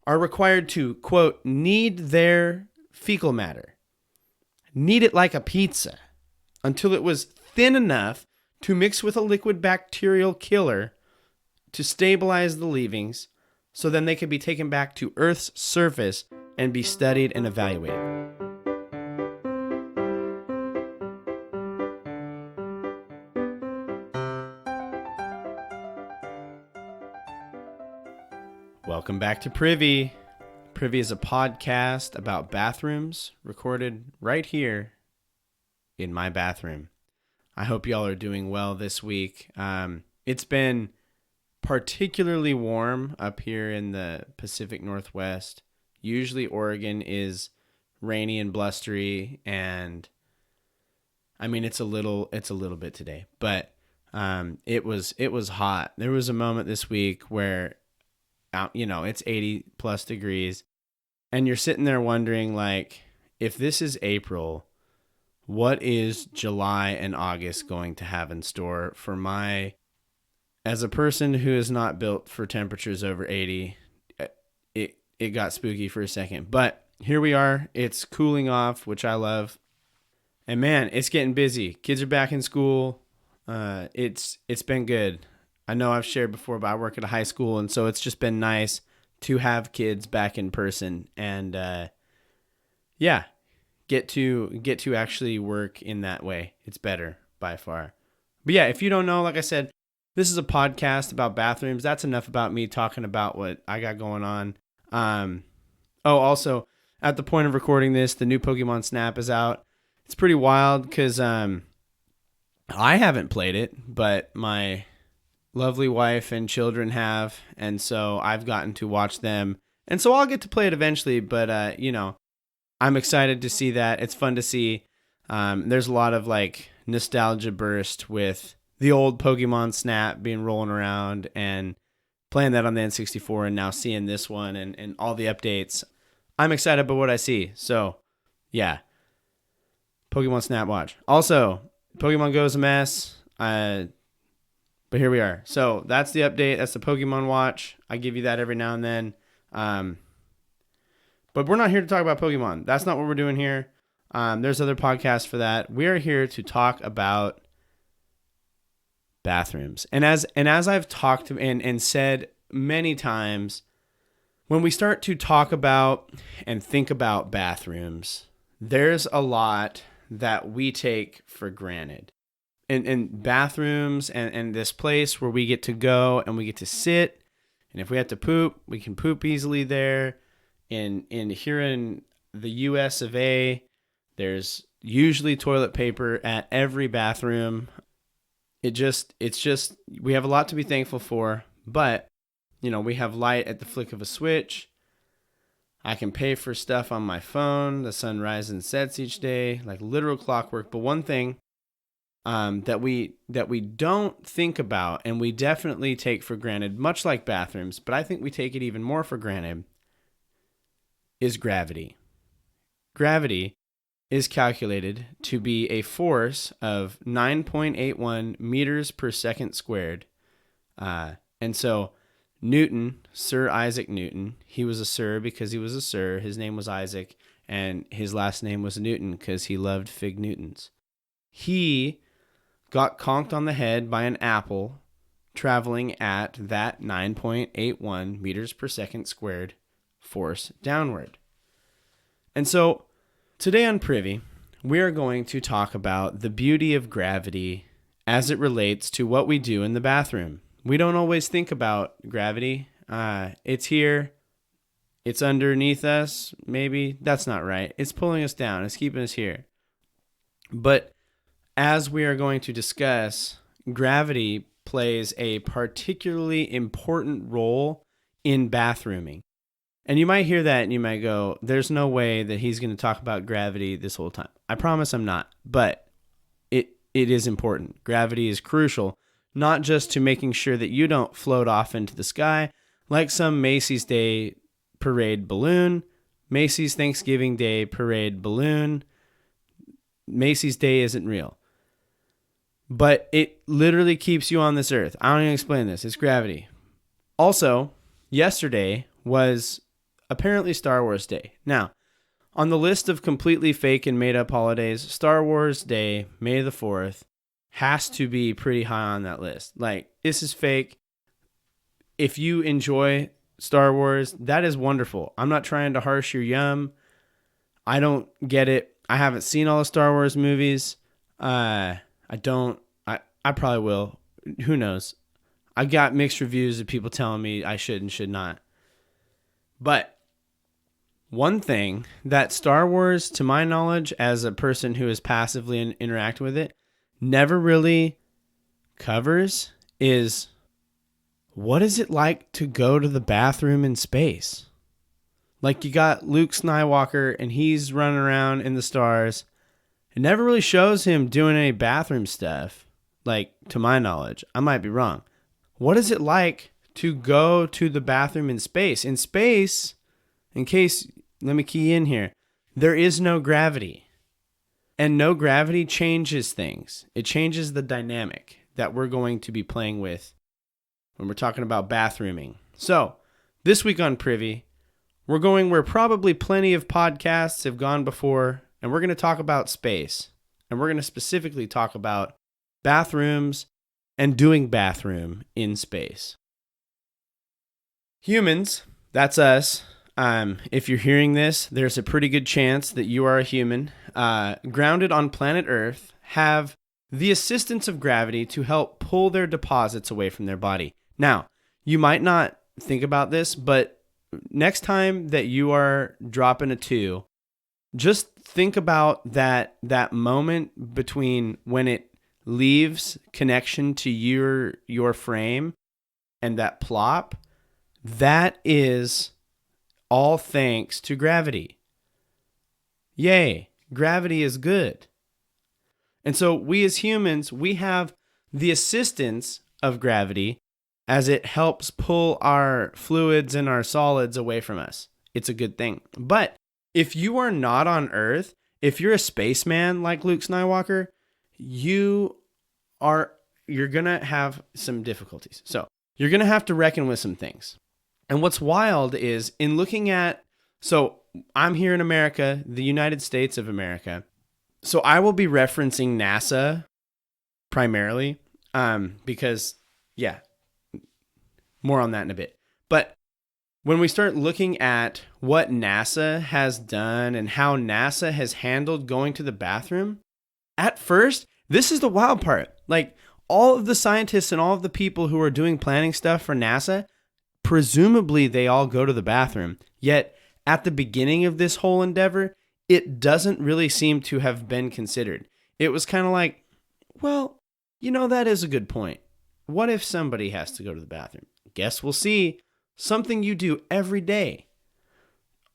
are required to, quote, knead their fecal matter, knead it like a pizza until it was thin enough to mix with a liquid bacterial killer to stabilize the leavings, so then they could be taken back to Earth's surface and be studied and evaluated. Welcome back to Privy. Privy is a podcast about bathrooms recorded right here in my bathroom. I hope y'all are doing well this week. It's been particularly warm up here in the Pacific Northwest. Usually Oregon is rainy and blustery, and I mean it's a little bit today, but it was hot. There was a moment this week where it's 80 plus degrees, and you're sitting there wondering, like, if this is April, what is July and August going to have in store for my, as a person who is not built for temperatures over 80, it got spooky for a second, but here we are. It's cooling off, which I love. And man, it's getting busy. Kids are back in school. It's been good. I know I've shared before, but I work at a high school, and so it's just been nice to have kids back in person and get to actually work in that way. It's better by far. But yeah, if you don't know, like I said, this is a podcast about bathrooms. That's enough about me talking about what I got going on. Also, at the point of recording this, the new Pokemon Snap is out. It's pretty wild because I haven't played it, but my lovely wife and children have, and so I've gotten to watch them, and so I'll get to play it eventually, but I'm excited to see that. It's fun to see. There's a lot of like nostalgia burst with the old Pokemon Snap being rolling around and playing that on the N64, and now seeing this one and all the updates. I'm excited about what I see. So yeah, Pokemon Snap watch. Also, Pokemon Go is a mess. But here we are. So that's the update. That's the Pokemon watch. I give you that every now and then. But we're not here to talk about Pokemon. That's not what we're doing here. There's other podcasts for that. We are here to talk about bathrooms. And as I've talked and said many times, when we start to talk about and think about bathrooms, there's a lot that we take for granted. And bathrooms and this place where we get to go and we get to sit, and if we have to poop, we can poop easily there. And here in the US of A, there's usually toilet paper at every bathroom. It's just we have a lot to be thankful for, but we have light at the flick of a switch. I can pay for stuff on my phone. The sun rises and sets each day, like literal clockwork. But one thing that we don't think about, and we definitely take for granted, much like bathrooms, but I think we take it even more for granted, is gravity. Gravity is calculated to be a force of 9.81 meters per second squared. And so Newton, Sir Isaac Newton, he was a sir because he was a sir. His name was Isaac, and his last name was Newton because he loved fig Newtons. He got conked on the head by an apple traveling at that 9.81 meters per second squared force downward. And so today on Privy, we are going to talk about the beauty of gravity as it relates to what we do in the bathroom. We don't always think about gravity. It's here. It's underneath us. Maybe that's not right. It's pulling us down. It's keeping us here. But as we are going to discuss, gravity plays a particularly important role in bathrooming. And you might hear that and you might go, there's no way that he's going to talk about gravity this whole time. I promise I'm not, but it is important. Gravity is crucial, not just to making sure that you don't float off into the sky like some Macy's Day Parade balloon, Macy's Thanksgiving Day Parade balloon. Macy's Day isn't real. But it literally keeps you on this earth. I don't even explain this. It's gravity. Also, yesterday was apparently Star Wars Day. Now, on the list of completely fake and made up holidays, Star Wars Day, May the 4th, has to be pretty high on that list. Like, this is fake. If you enjoy Star Wars, that is wonderful. I'm not trying to harsh your yum. I don't get it. I haven't seen all the Star Wars movies. I probably will. Who knows? I've got mixed reviews of people telling me I should and should not. But one thing that Star Wars, to my knowledge, as a person who has passively interacted with it, never really covers is, what is it like to go to the bathroom in space? Like, you got Luke Skywalker and he's running around in the stars. It never really shows him doing any bathroom stuff, like, to my knowledge. I might be wrong. What is it like to go to the bathroom in space? In space, in case, let me key in here, there is no gravity. And no gravity changes things. It changes the dynamic that we're going to be playing with when we're talking about bathrooming. So, this week on Privy, we're going where probably plenty of podcasts have gone before, and we're going to talk about space. And we're going to specifically talk about bathrooms and doing bathroom in space. Humans, that's us. If you're hearing this, there's a pretty good chance that you are a human. Grounded on planet Earth, have the assistance of gravity to help pull their deposits away from their body. Now, you might not think about this, but next time that you are dropping a 2, just think about that moment between when it leaves connection to your frame and that plop. That is all thanks to gravity. Yay, gravity is good. And so we as humans, we have the assistance of gravity as it helps pull our fluids and our solids away from us. It's a good thing. But if you are not on Earth, if you're a spaceman like Luke Skywalker, you're going to have some difficulties. So you're going to have to reckon with some things. And what's wild is in looking at, so I'm here in America, the United States of America. So I will be referencing NASA primarily because, yeah, more on that in a bit. But when we start looking at what NASA has done and how NASA has handled going to the bathroom, at first, this is the wild part. Like, all of the scientists and all of the people who are doing planning stuff for NASA, presumably they all go to the bathroom. Yet, at the beginning of this whole endeavor, it doesn't really seem to have been considered. It was kind of like, well, that is a good point. What if somebody has to go to the bathroom? Guess we'll see. Something you do every day.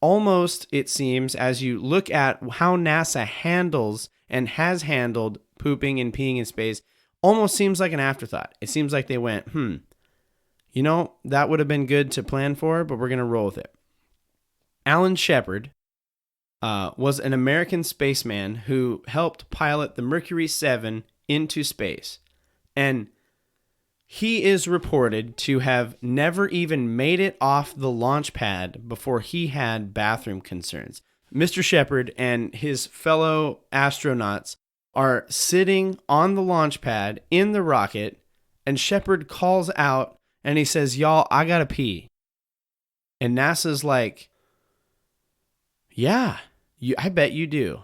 Almost, it seems, as you look at how NASA handles and has handled pooping and peeing in space, almost seems like an afterthought. It seems like they went, that would have been good to plan for, but we're going to roll with it. Alan Shepard was an American spaceman who helped pilot the Mercury 7 into space. And he is reported to have never even made it off the launch pad before he had bathroom concerns. Mr. Shepard and his fellow astronauts are sitting on the launch pad in the rocket, and Shepard calls out and he says, "Y'all, I gotta pee." And NASA's like, "Yeah, I bet you do."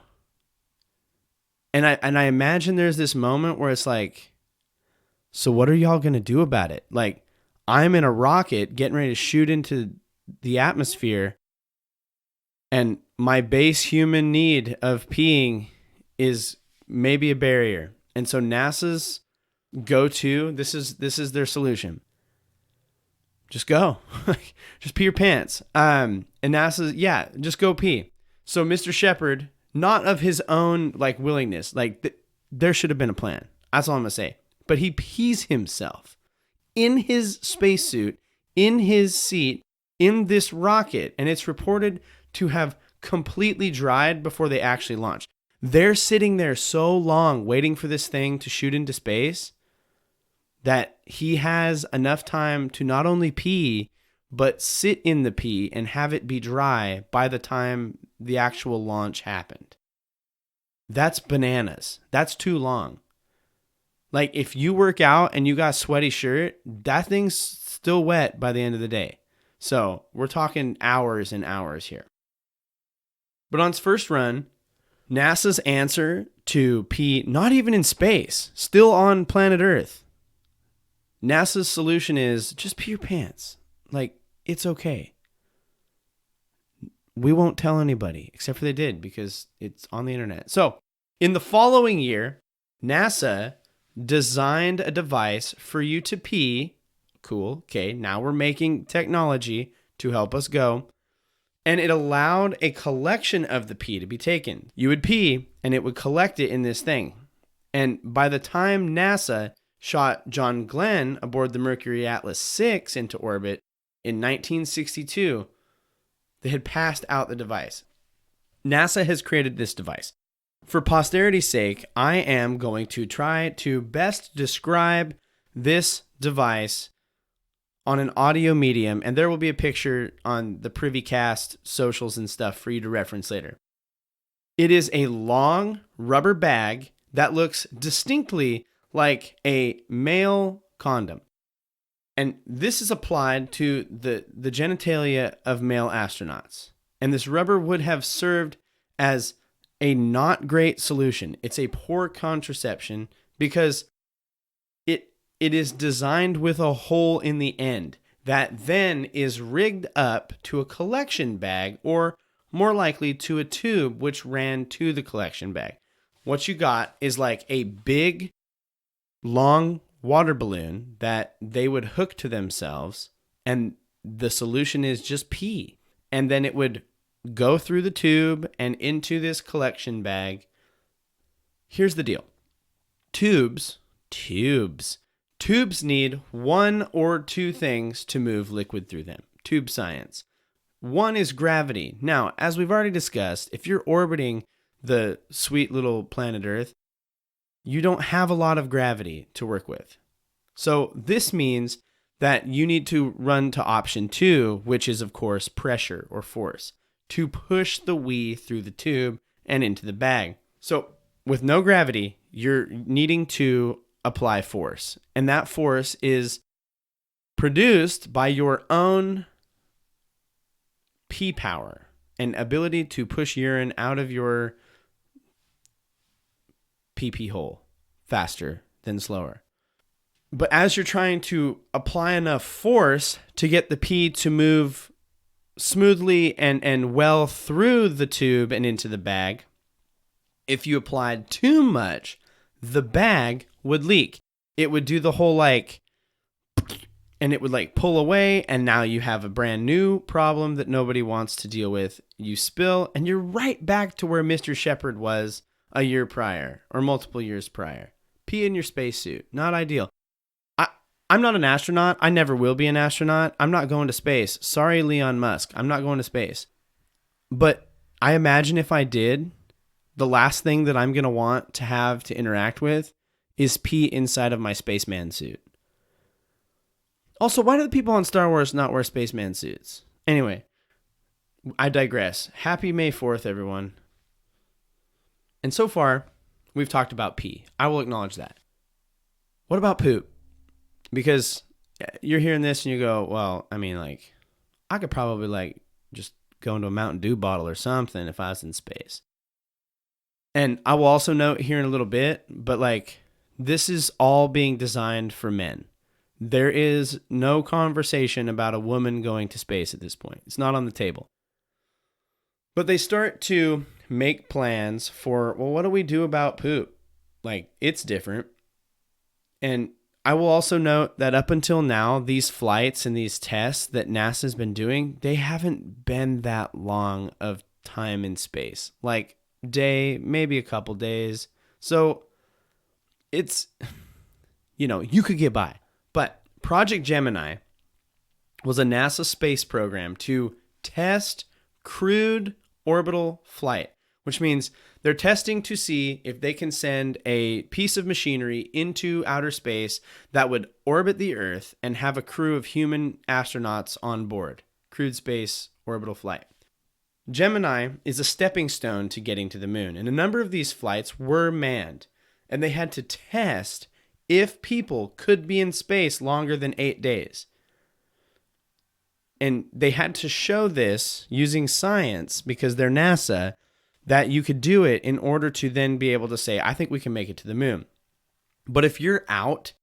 And I imagine there's this moment where it's like, so what are y'all going to do about it? Like, I'm in a rocket getting ready to shoot into the atmosphere, and my base human need of peeing is maybe a barrier. And so NASA's go-to, this is their solution. Just go. Just pee your pants. And NASA's, yeah, just go pee. So Mr. Shepard, not of his own willingness, there should have been a plan. That's all I'm going to say. But he pees himself in his spacesuit, in his seat, in this rocket, and it's reported to have completely dried before they actually launch. They're sitting there so long waiting for this thing to shoot into space that he has enough time to not only pee, but sit in the pee and have it be dry by the time the actual launch happened. That's bananas. That's too long. Like, if you work out and you got a sweaty shirt, that thing's still wet by the end of the day. So we're talking hours and hours here. But on its first run, NASA's answer to pee, not even in space, still on planet Earth. NASA's solution is just pee your pants. Like, it's okay. We won't tell anybody, except for they did, because it's on the internet. So in the following year, NASA designed a device for you to pee. Cool. Okay, now we're making technology to help us go. And it allowed a collection of the pee to be taken. You would pee, and it would collect it in this thing. And by the time NASA shot John Glenn aboard the Mercury Atlas 6 into orbit in 1962, they had passed out the device. NASA has created this device. For posterity's sake, I am going to try to best describe this device on an audio medium, and there will be a picture on the Privycast socials and stuff for you to reference later. It is a long rubber bag that looks distinctly like a male condom. And this is applied to the genitalia of male astronauts. And this rubber would have served as a not great solution. It's a poor contraception because it is designed with a hole in the end that then is rigged up to a collection bag, or more likely to a tube which ran to the collection bag. What you got is like a big, long water balloon that they would hook to themselves, and the solution is just pee. And then it would go through the tube and into this collection bag. Here's the deal. Tubes need one or two things to move liquid through them. Tube science. One is gravity. Now, as we've already discussed, if you're orbiting the sweet little planet Earth, you don't have a lot of gravity to work with. So this means that you need to run to option 2, which is, of course, pressure or force, to push the wee through the tube and into the bag. So with no gravity, you're needing to apply force. And that force is produced by your own pee power and ability to push urine out of your pee hole faster than slower. But as you're trying to apply enough force to get the pee to move smoothly and well through the tube and into the bag, if you applied too much, the bag would leak. It would do the whole and it would pull away, and now you have a brand new problem that nobody wants to deal with. You spill, and you're right back to where Mr. Shepard was a year prior or multiple years prior. Pee in your spacesuit. Not ideal. I'm not an astronaut. I never will be an astronaut. I'm not going to space. Sorry, Elon Musk. I'm not going to space. But I imagine if I did, the last thing that I'm going to want to have to interact with is pee inside of my spaceman suit. Also, why do the people on Star Wars not wear spaceman suits? Anyway, I digress. Happy May 4th, everyone. And so far, we've talked about pee. I will acknowledge that. What about poop? Because you're hearing this and you go, well, I mean, I could probably just go into a Mountain Dew bottle or something if I was in space. And I will also note here in a little bit, but this is all being designed for men. There is no conversation about a woman going to space at this point. It's not on the table. But they start to make plans for, well, what do we do about poop? It's different. And I will also note that up until now, these flights and these tests that NASA's been doing, they haven't been that long of time in space. Day, maybe a couple days. So it's, you could get by. But Project Gemini was a NASA space program to test crewed orbital flight, which means they're testing to see if they can send a piece of machinery into outer space that would orbit the Earth and have a crew of human astronauts on board. Crewed space orbital flight. Gemini is a stepping stone to getting to the moon, and a number of these flights were manned, and they had to test if people could be in space longer than 8 days. And they had to show this using science, because they're NASA, that you could do it in order to then be able to say, I think we can make it to the moon. But if you're out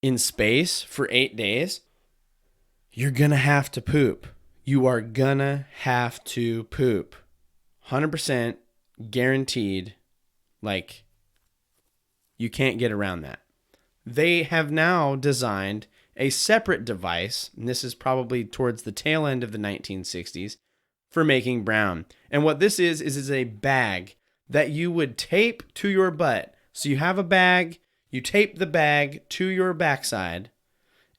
in space for 8 days, you're going to have to poop. You are going to have to poop. 100% guaranteed. Like, you can't get around that. They have now designed a separate device, and this is probably towards the tail end of the 1960s, for making brown. And what this is a bag that you would tape to your butt. So you have a bag, you tape the bag to your backside,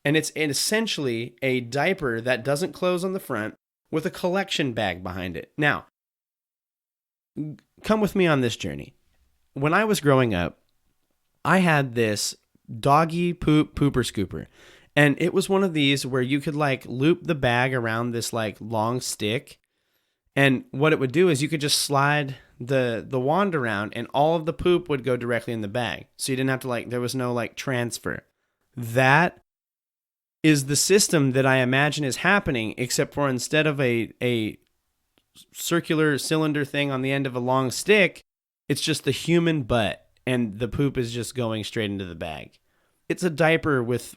and it's essentially a diaper that doesn't close on the front with a collection bag behind it. Now, come with me on this journey. When I was growing up, I had this doggy pooper scooper. And it was one of these where you could like loop the bag around this like long stick. And what it would do is you could just slide the wand around and all of the poop would go directly in the bag. So you didn't have to like, there was no like transfer. That is the system that I imagine is happening, except for instead of a circular cylinder thing on the end of a long stick, it's just the human butt and the poop is just going straight into the bag. It's a diaper with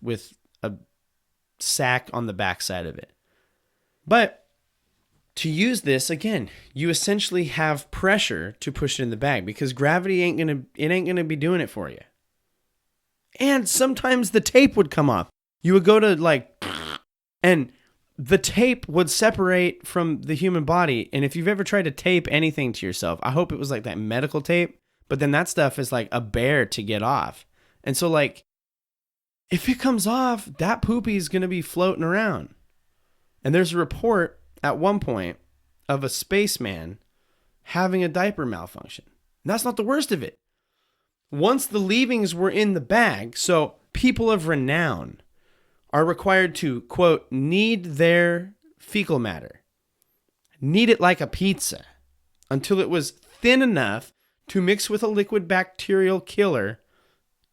a sack on the backside of it. But to use this, again, you essentially have pressure to push it in the bag because gravity ain't gonna be doing it for you. And sometimes the tape would come off. You would go to like, and the tape would separate from the human body. And if you've ever tried to tape anything to yourself, I hope it was like that medical tape, but then that stuff is like a bear to get off. And so like, if it comes off, that poopy is going to be floating around. And there's a report at one point of a spaceman having a diaper malfunction. And that's not the worst of it. Once the leavings were in the bag, so people of renown are required to, quote, knead their fecal matter. Knead it like a pizza until it was thin enough to mix with a liquid bacterial killer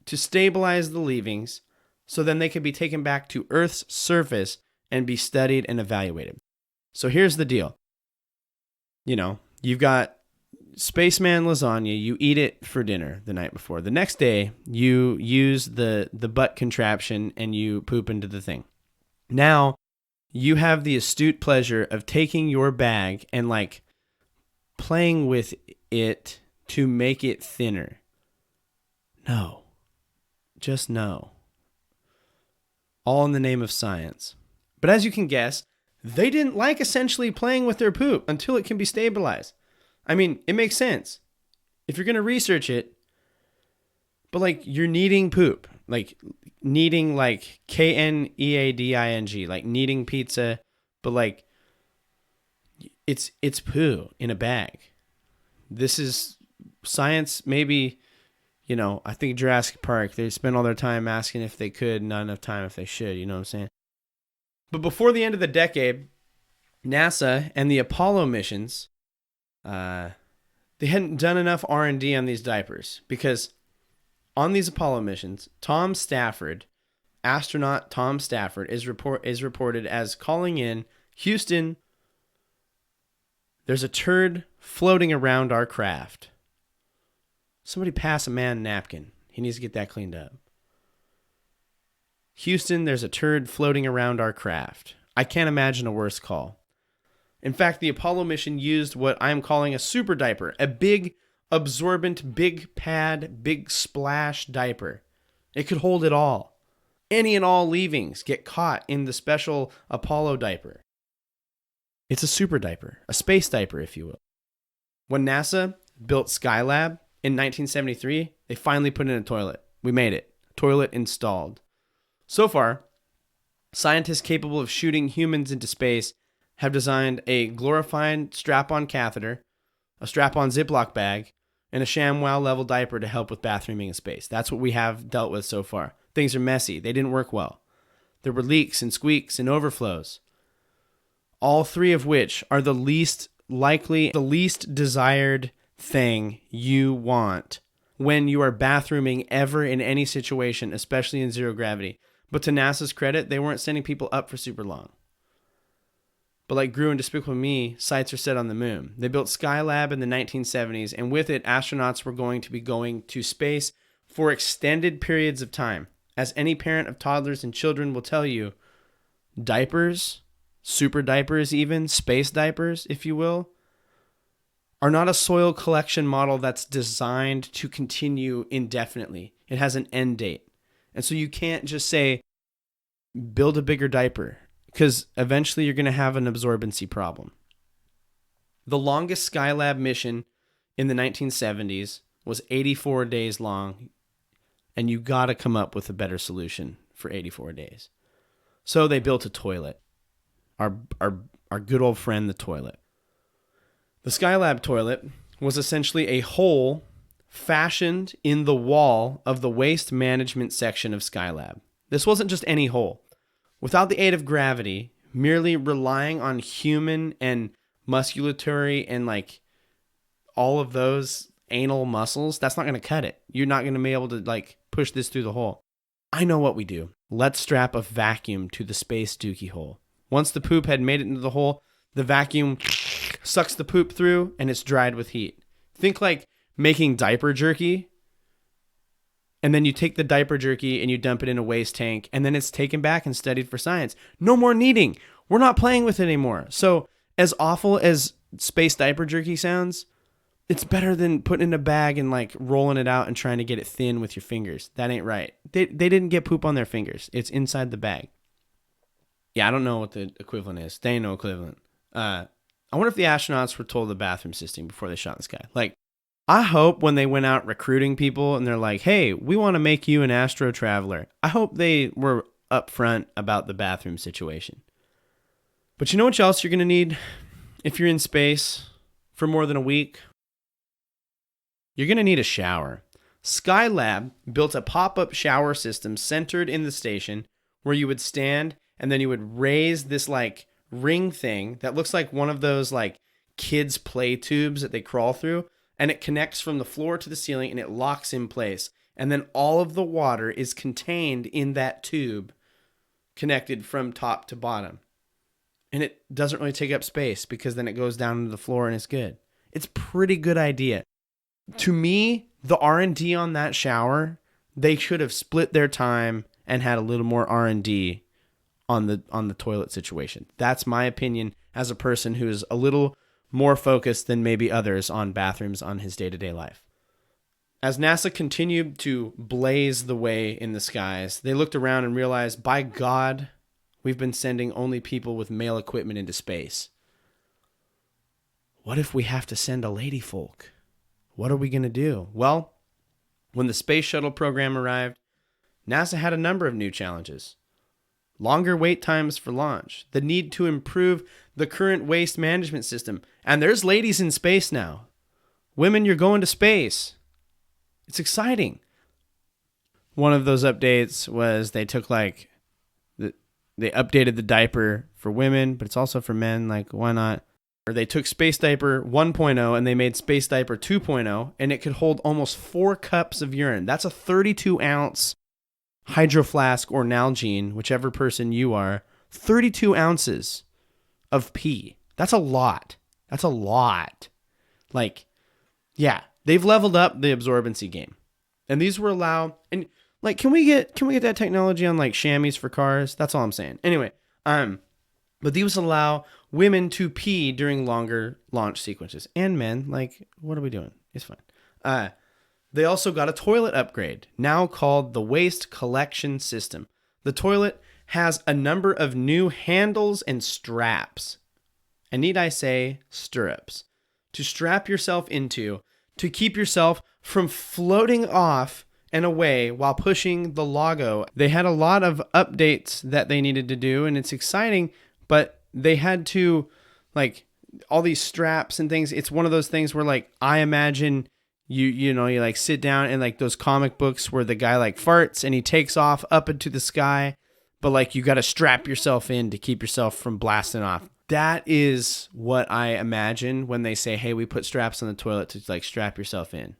to stabilize the leavings, so then they could be taken back to Earth's surface and be studied and evaluated. So here's the deal. You know, you've got spaceman lasagna, you eat it for dinner the night before. The next day, you use the butt contraption and you poop into the thing. Now, you have the astute pleasure of taking your bag and like playing with it to make it thinner. No. Just no. All in the name of science. But as you can guess, they didn't like essentially playing with their poop until it can be stabilized. I mean, it makes sense if you're going to research it, but like you're kneading poop, like kneading like KNEADING, like kneading pizza, but like it's poo in a bag. This is science. Maybe, you know, I think Jurassic Park, they spent all their time asking if they could, not enough time if they should, you know what I'm saying? But before the end of the decade, NASA and the Apollo missions, they hadn't done enough R&D on these diapers because on these Apollo missions, astronaut Tom Stafford is reported as calling in, Houston, there's a turd floating around our craft. Somebody pass a man a napkin. He needs to get that cleaned up. Houston, there's a turd floating around our craft. I can't imagine a worse call. In fact, the Apollo mission used what I'm calling a super diaper, a big, absorbent, big pad, big splash diaper. It could hold it all. Any and all leavings get caught in the special Apollo diaper. It's a super diaper, a space diaper, if you will. When NASA built Skylab in 1973, they finally put in a toilet. We made it. Toilet installed. So far, scientists capable of shooting humans into space have designed a glorified strap-on catheter, a strap-on Ziploc bag, and a ShamWow level diaper to help with bathrooming in space. That's what we have dealt with so far. Things are messy. They didn't work well. There were leaks and squeaks and overflows. All three of which are the least likely, the least desired thing you want when you are bathrooming ever in any situation, especially in zero gravity. But to NASA's credit, they weren't sending people up for super long. But like Gru and Despicable Me, sights are set on the moon. They built Skylab in the 1970s, and with it, astronauts were going to be going to space for extended periods of time. As any parent of toddlers and children will tell you, diapers, super diapers even, space diapers, if you will, are not a soil collection model that's designed to continue indefinitely. It has an end date. And so you can't just say, build a bigger diaper, because eventually you're going to have an absorbency problem. The longest Skylab mission in the 1970s was 84 days long, and you got to come up with a better solution for 84 days. So they built a toilet. Our good old friend, the toilet. The Skylab toilet was essentially a hole fashioned in the wall of the waste management section of Skylab. This wasn't just any hole. Without the aid of gravity, merely relying on human and musculatory and like all of those anal muscles, that's not going to cut it. You're not going to be able to like push this through the hole. I know what we do. Let's strap a vacuum to the space dookie hole. Once the poop had made it into the hole, the vacuum sucks the poop through and it's dried with heat. Think like making diaper jerky, and then you take the diaper jerky and you dump it in a waste tank, and then it's taken back and studied for science. No more kneading. We're not playing with it anymore. So as awful as space diaper jerky sounds, it's better than putting in a bag and like rolling it out and trying to get it thin with your fingers. That ain't right. They didn't get poop on their fingers. It's inside the bag. Yeah, I don't know what the equivalent is. They ain't no equivalent. I wonder if the astronauts were told the bathroom system before they shot in the sky. Like, I hope when they went out recruiting people and they're like, hey, we want to make you an astro traveler, I hope they were upfront about the bathroom situation. But you know what else you're going to need if you're in space for more than a week? You're going to need a shower. Skylab built a pop-up shower system centered in the station where you would stand and then you would raise this like ring thing that looks like one of those like kids play tubes that they crawl through, and it connects from the floor to the ceiling and it locks in place. And then all of the water is contained in that tube connected from top to bottom. And it doesn't really take up space because then it goes down into the floor and it's good. It's a pretty good idea. To me, the R&D on that shower, they should have split their time and had a little more R&D on the toilet situation. That's my opinion as a person who is a little more focused than maybe others on bathrooms on his day-to-day life. As NASA continued to blaze the way in the skies, they looked around and realized, by God, we've been sending only people with male equipment into space. What if we have to send a lady folk? What are we going to do? Well, when the space shuttle program arrived, NASA had a number of new challenges. Longer wait times for launch, the need to improve the current waste management system. And there's ladies in space now. Women, you're going to space. It's exciting. One of those updates was they took like, they updated the diaper for women, but it's also for men. Like, why not? Or they took Space Diaper 1.0 and they made Space Diaper 2.0, and it could hold almost 4 cups of urine. That's a 32-ounce hydro flask or Nalgene, whichever person you are. 32 ounces of pee. That's a lot. That's a lot. Like, yeah, they've leveled up the absorbency game. And these will allow, and like, can we get that technology on like chamois for cars? That's all I'm saying. Anyway, but these allow women to pee during longer launch sequences, and men. Like, what are we doing? It's fine. They also got a toilet upgrade, now called the Waste Collection System. The toilet has a number of new handles and straps. And need I say, stirrups. To strap yourself into, to keep yourself from floating off and away while pushing the logo. They had a lot of updates that they needed to do, and it's exciting, but they had to, like, all these straps and things. It's one of those things where like I imagine you like sit down and like those comic books where the guy like farts and he takes off up into the sky, but like you got to strap yourself in to keep yourself from blasting off. That is what I imagine when they say, hey, we put straps on the toilet to like strap yourself in.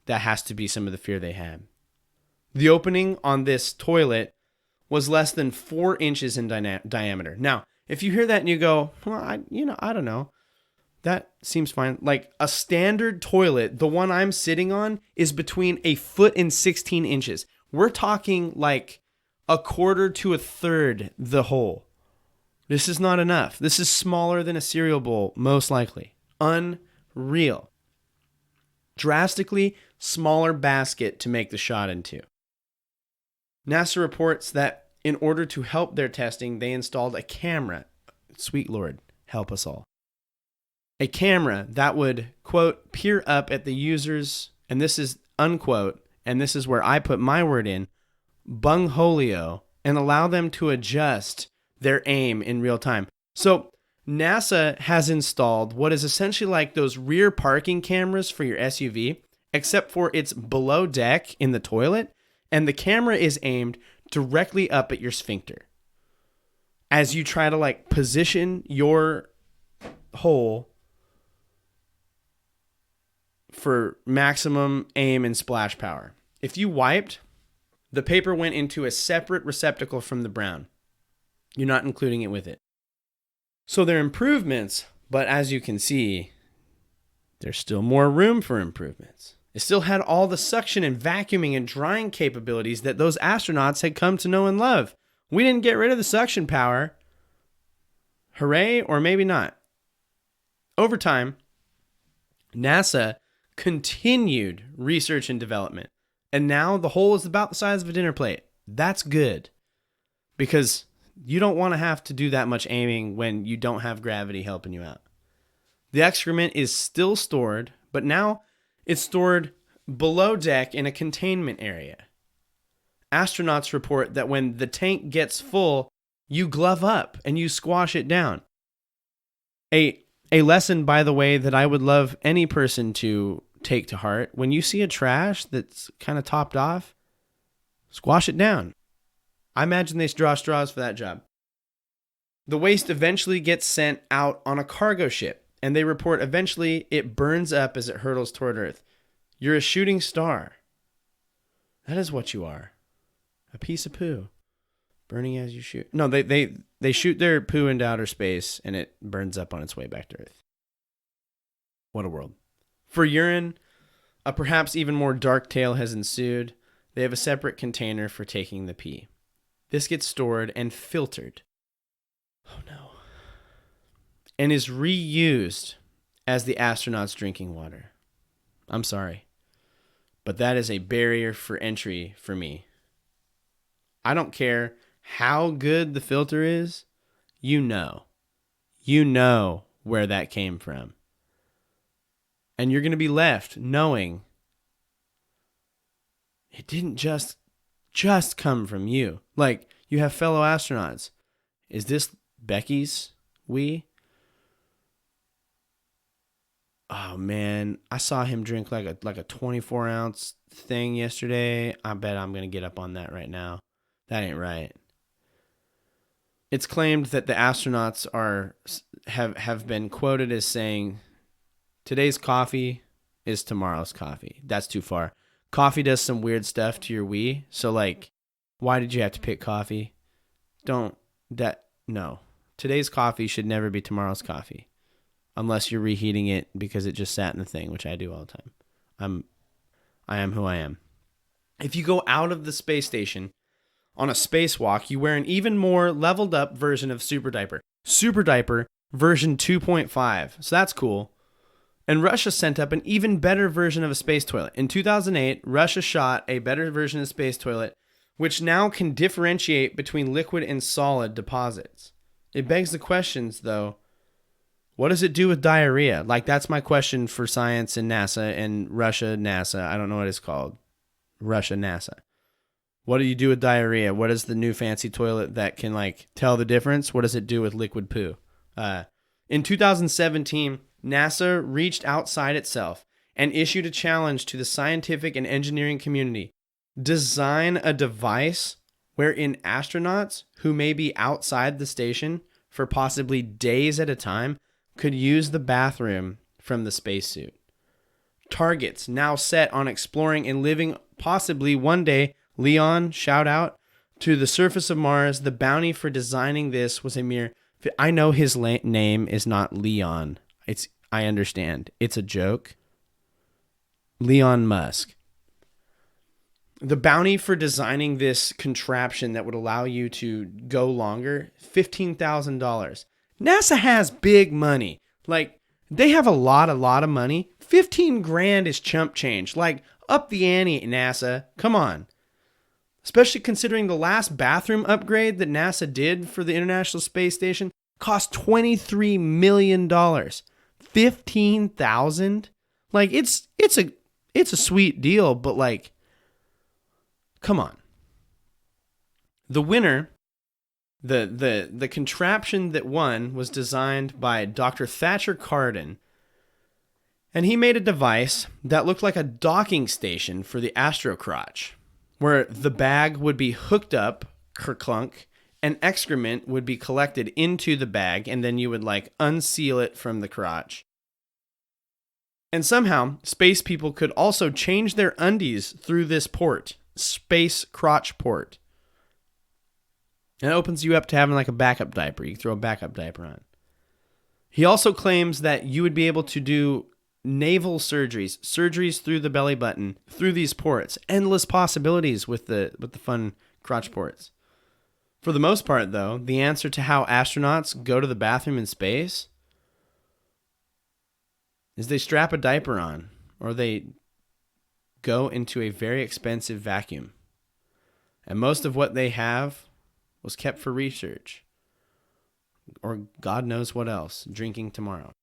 That has to be some of the fear they had. The opening on this toilet was less than 4 inches in diameter. Now, if you hear that and you go, well, I don't know. That seems fine. Like a standard toilet, the one I'm sitting on is between 1 foot and 16 inches. We're talking like 1/4 to 1/3 the hole. This is not enough. This is smaller than a cereal bowl, most likely. Unreal. Drastically smaller basket to make the shot into. NASA reports that in order to help their testing, they installed a camera. Sweet Lord, help us all. A camera that would, quote, peer up at the users, and this is unquote, and this is where I put my word in, bungholio, and allow them to adjust their aim in real time. So NASA has installed what is essentially like those rear parking cameras for your SUV, except for it's below deck in the toilet, and the camera is aimed directly up at your sphincter. As you try to like position your hole for maximum aim and splash power. If you wiped, the paper went into a separate receptacle from the brown. You're not including it with it. So they're improvements, but as you can see, there's still more room for improvements. It still had all the suction and vacuuming and drying capabilities that those astronauts had come to know and love. We didn't get rid of the suction power. Hooray, or maybe not. Over time, NASA continued research and development. And now the hole is about the size of a dinner plate. That's good. Because you don't want to have to do that much aiming when you don't have gravity helping you out. The excrement is still stored, but now it's stored below deck in a containment area. Astronauts report that when the tank gets full, you glove up and you squash it down. A lesson, by the way, that I would love any person to take to heart. When you see a trash that's kind of topped off, squash it down. I imagine they draw straws for that job. The waste eventually gets sent out on a cargo ship, and they report eventually it burns up as it hurtles toward Earth. You're a shooting star. That is what you are. A piece of poo. Burning as you shoot. No, they shoot their poo into outer space, and it burns up on its way back to Earth. What a world. For urine, a perhaps even more dark tale has ensued. They have a separate container for taking the pee. This gets stored and filtered. Oh no. And is reused as the astronauts' drinking water. I'm sorry, but that is a barrier for entry for me. I don't care how good the filter is. You know where that came from. And you're going to be left knowing it didn't just come from you. Like, you have fellow astronauts. Is this Becky's wee? Oh man, I saw him drink like a 24-ounce thing yesterday. I bet I'm going to get up on that right now. That ain't right. It's claimed that the astronauts have been quoted as saying, today's coffee is tomorrow's coffee. That's too far. Coffee does some weird stuff to your wee. So like, why did you have to pick coffee? No. Today's coffee should never be tomorrow's coffee. Unless you're reheating it because it just sat in the thing, which I do all the time. I am who I am. If you go out of the space station on a spacewalk, you wear an even more leveled up version of Super Diaper. Super Diaper version 2.5. So that's cool. And Russia sent up an even better version of a space toilet. In 2008, Russia shot a better version of space toilet, which now can differentiate between liquid and solid deposits. It begs the questions, though. What does it do with diarrhea? Like, that's my question for science and NASA and Russia NASA. I don't know what it's called. Russia NASA. What do you do with diarrhea? What is the new fancy toilet that can, like, tell the difference? What does it do with liquid poo? In 2017, NASA reached outside itself and issued a challenge to the scientific and engineering community. Design a device wherein astronauts who may be outside the station for possibly days at a time could use the bathroom from the spacesuit. Targets now set on exploring and living possibly one day. Leon, shout out, to the surface of Mars. The bounty for designing this was a mere... I know his name is not Leon. I understand. It's a joke. Elon Musk. The bounty for designing this contraption that would allow you to go longer, $15,000. NASA has big money. Like, they have a lot of money. 15 grand is chump change. Like, up the ante, NASA. Come on. Especially considering the last bathroom upgrade that NASA did for the International Space Station cost $23 million. 15,000? Like, it's a sweet deal, but like, come on. The winner, the contraption that won was designed by Dr. Thatcher Carden, and he made a device that looked like a docking station for the astrocrotch, where the bag would be hooked up, kerclunk, and excrement would be collected into the bag, and then you would like unseal it from the crotch. And somehow, space people could also change their undies through this port, space crotch port. And it opens you up to having like a backup diaper. You can throw a backup diaper on. He also claims that you would be able to do naval surgeries through the belly button, through these ports. Endless possibilities with the fun crotch ports. For the most part, though, the answer to how astronauts go to the bathroom in space is they strap a diaper on, or they go into a very expensive vacuum. And most of what they have was kept for research, or God knows what else, drinking tomorrow.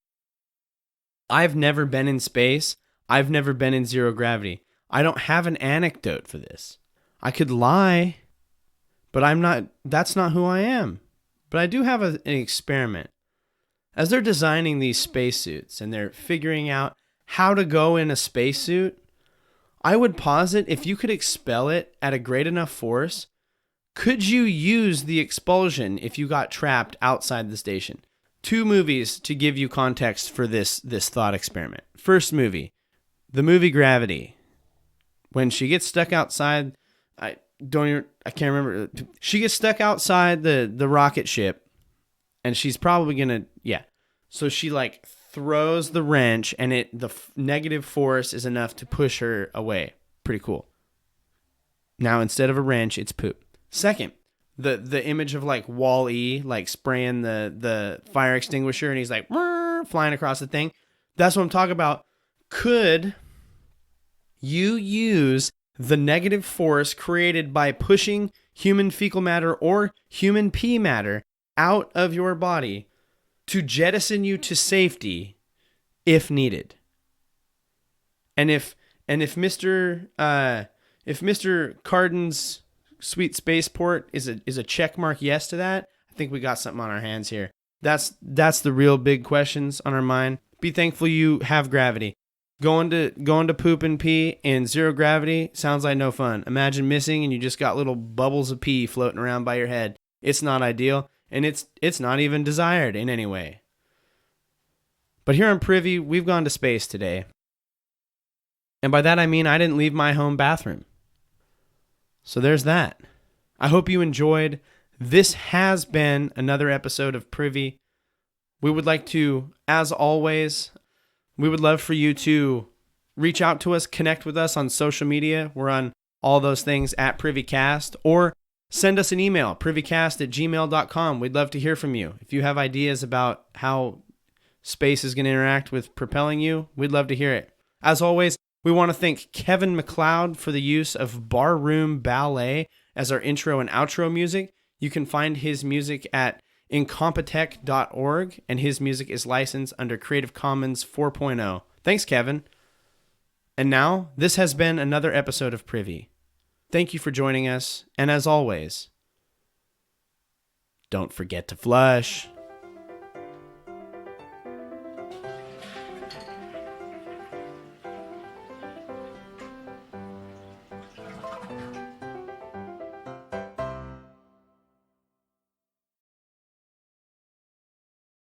I've never been in space. I've never been in zero gravity. I don't have an anecdote for this. I could lie, but that's not who I am. But I do have an experiment. As they're designing these spacesuits and they're figuring out how to go in a spacesuit, I would posit if you could expel it at a great enough force, could you use the expulsion if you got trapped outside the station? 2 movies to give you context for this thought experiment. First movie, the movie Gravity. When she gets stuck outside, I can't remember. She gets stuck outside the rocket ship, and she's probably gonna, So she like throws the wrench, and the negative force is enough to push her away. Pretty cool. Now instead of a wrench, it's poop. Second, the image of like Wall-E, like spraying the fire extinguisher, and he's like flying across the thing. That's what I'm talking about. Could you use the negative force created by pushing human fecal matter or human pee matter out of your body to jettison you to safety if needed? And if Mr. Carden's sweet spaceport is a check mark yes to that, I think we got something on our hands here. That's the real big questions on our mind. Be thankful you have gravity. Going to poop and pee in zero gravity sounds like no fun. Imagine missing and you just got little bubbles of pee floating around by your head. It's not ideal, and it's not even desired in any way. But here on Privy, we've gone to space today. And by that I mean I didn't leave my home bathroom. So there's that. I hope you enjoyed. This has been another episode of Privy. We would like to, as always, we would love for you to reach out to us, connect with us on social media. We're on all those things at Privycast, or send us an email, privycast@gmail.com. We'd love to hear from you. If you have ideas about how space is going to interact with propelling you, we'd love to hear it. As always, we want to thank Kevin MacLeod for the use of Barroom Ballet as our intro and outro music. You can find his music at incompetech.org, and his music is licensed under Creative Commons 4.0. Thanks, Kevin. And now, this has been another episode of Privy. Thank you for joining us, and as always, don't forget to flush.